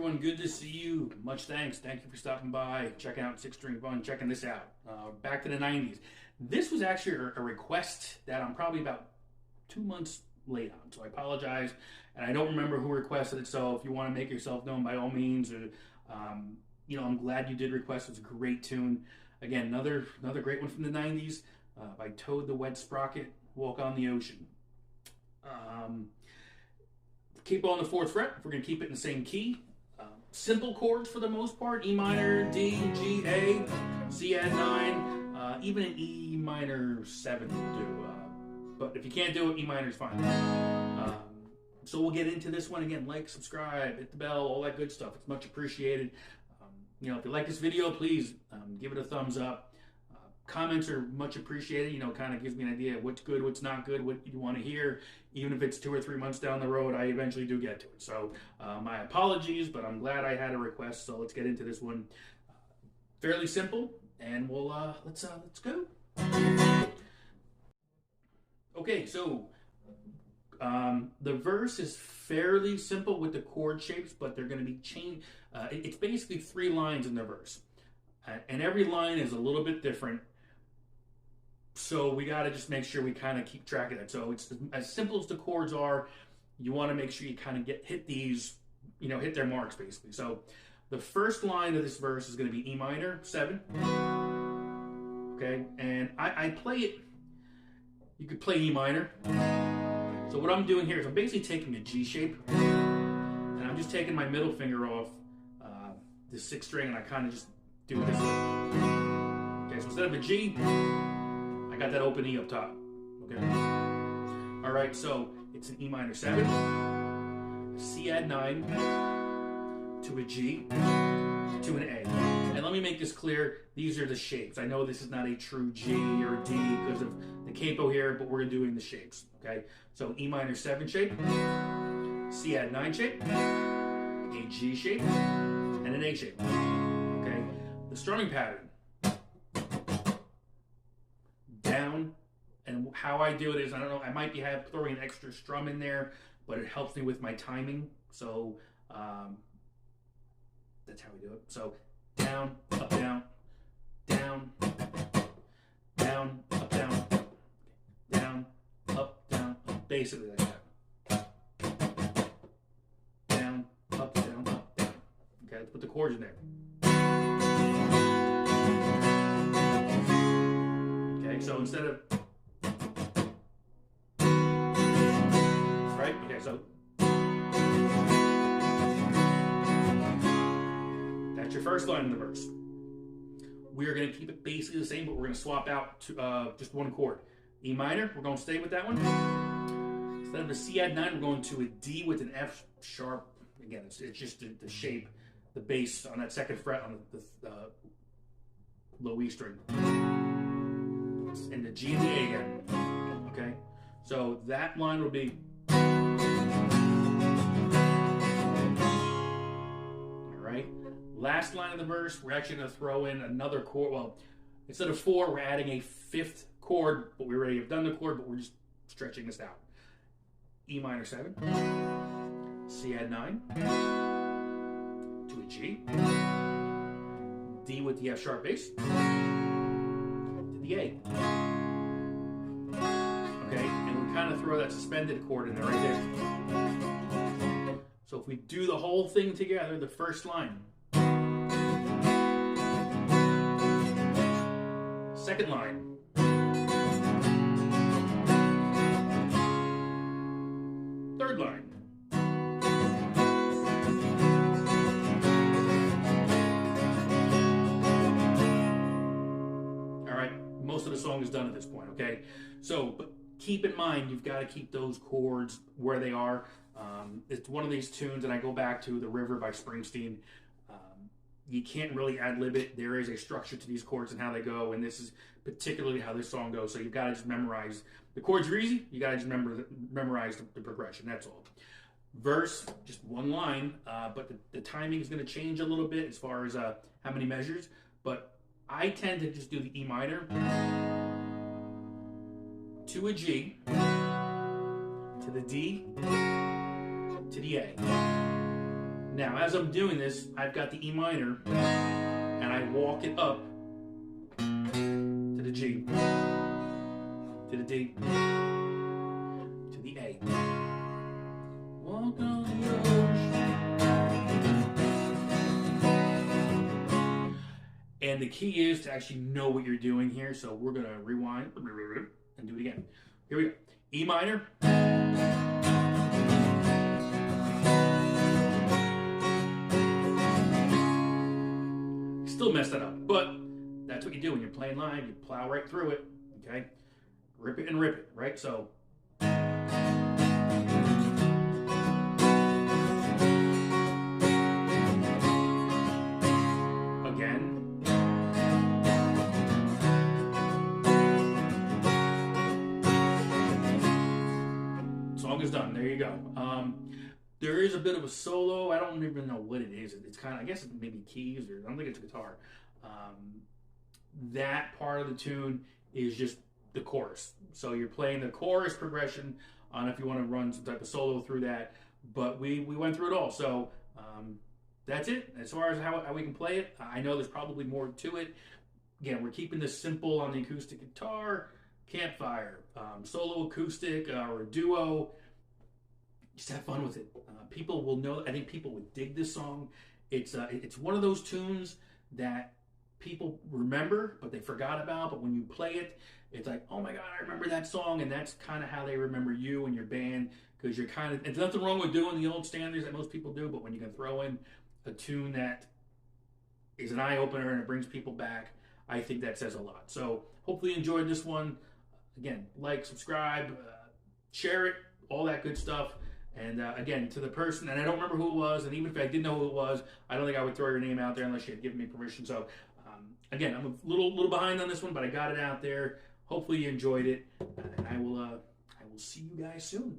everyone. Good to see you. Much thanks. Thank you for stopping by, checking out Six String Fun, checking this out. Back to the 90s. This was actually a request that I'm probably about 2 months late on, so I apologize. And I don't remember who requested it, so if you want to make yourself known, by all means. Or, I'm glad you did request. It's a great tune. Again, another great one from the 90s by Toad the Wet Sprocket, Walk on the Ocean. Keep on the 4th fret. We're going to keep it in the same key. Simple chords for the most part. E minor, D, G, A, C add 9, even an E minor 7 will do. But if you can't do it, E minor is fine. So we'll get into this one again. Like, subscribe, hit the bell, all that good stuff. It's much appreciated. If you like this video, please give it a thumbs up. Comments are much appreciated. Kind of gives me an idea of what's good, what's not good, what you want to hear. Even if it's 2 or 3 months down the road, I eventually do get to it. So my apologies, but I'm glad I had a request. So let's get into this one. Fairly simple, and we'll let's go. Okay, so the verse is fairly simple with the chord shapes, but they're going to be changed. It's basically 3 lines in the verse, and every line is a little bit different. So we got to just make sure we kind of keep track of that. So it's as simple as the chords are. You want to make sure you kind of hit these, hit their marks basically. So the first line of this verse is going to be E minor 7. Okay, and I play it. You could play E minor. So what I'm doing here is I'm basically taking a G shape, and I'm just taking my middle finger off the 6th string, and I kind of just do this. Okay, so instead of a G, I got that open E up top. Okay. All right, so it's an E minor 7, a C add 9, to a G, to an A. And let me make this clear. These are the shapes. I know this is not a true G or a D because of the capo here, but we're doing the shapes. Okay. So E minor 7 shape, C add 9 shape, a G shape, and an A shape. Okay. The strumming pattern. Down, and how I do it is, I don't know, I might be throwing an extra strum in there, but it helps me with my timing. So that's how we do it. So down, up, down, down, down, up, down, down, up, down, basically like that. Down, up, down, up, down. Okay, let's put the chords in there. Okay, so instead of, right? Okay, so that's your first line in the verse. We are going to keep it basically the same, but we're going to swap out to just one chord. E minor, we're going to stay with that one. Instead of a C add 9, we're going to a D with an F sharp. Again, it's just the shape, the bass on that 2nd fret on the low E string. And the G and the A again. Okay? So that line will be. Alright. Last line of the verse, we're actually going to throw in another chord. Well, instead of 4, we're adding a 5th chord, but we already have done the chord, but we're just stretching this out. E minor 7, C add 9, to a G, D with the F sharp bass, to the A. Okay, and we kind of throw that suspended chord in there right there. So if we do the whole thing together, the first line. Second line. Third line. All right, most of the song is done at this point, okay? So, but keep in mind, you've got to keep those chords where they are. It's one of these tunes, and I go back to The River by Springsteen. You can't really ad-lib it. There is a structure to these chords and how they go, and this is particularly how this song goes. So you've got to just memorize. The chords are easy. You got to just memorize the progression. That's all. Verse, just one line, but the timing is going to change a little bit as far as how many measures. But I tend to just do the E minor to a G, to the D, to the A. Now, as I'm doing this, I've got the E minor, and I walk it up to the G, to the D, to the A. Walk on the ocean. And the key is to actually know what you're doing here, so we're going to rewind and do it again. Here we go. E minor. Still messed that up, but that's what you do when you're playing live. You plow right through it, okay? Rip it and rip it, right? So. Again. Song is done. There you go. There is a bit of a solo. I don't even know what it is. It's kind of, I guess it's maybe keys, or I don't think it's a guitar. That part of the tune is just the chorus. So you're playing the chorus progression on if you want to run some type of solo through that. But we went through it all. So that's it. As far as how we can play it, I know there's probably more to it. Again, we're keeping this simple on the acoustic guitar, campfire, solo acoustic, or a duo. Just have fun with it. People will know. I think people would dig this song. It's one of those tunes that people remember, but they forgot about. But when you play it, it's like, oh my God, I remember that song. And that's kind of how they remember you and your band, because you're kind of, there's nothing wrong with doing the old standards that most people do, but when you can throw in a tune that is an eye-opener and it brings people back, I think that says a lot. So hopefully you enjoyed this one. Again, like, subscribe, share it, all that good stuff. And again, to the person, and I don't remember who it was, and even if I did know who it was, I don't think I would throw your name out there unless you had given me permission. So again, I'm a little behind on this one, but I got it out there. Hopefully you enjoyed it, and I will see you guys soon.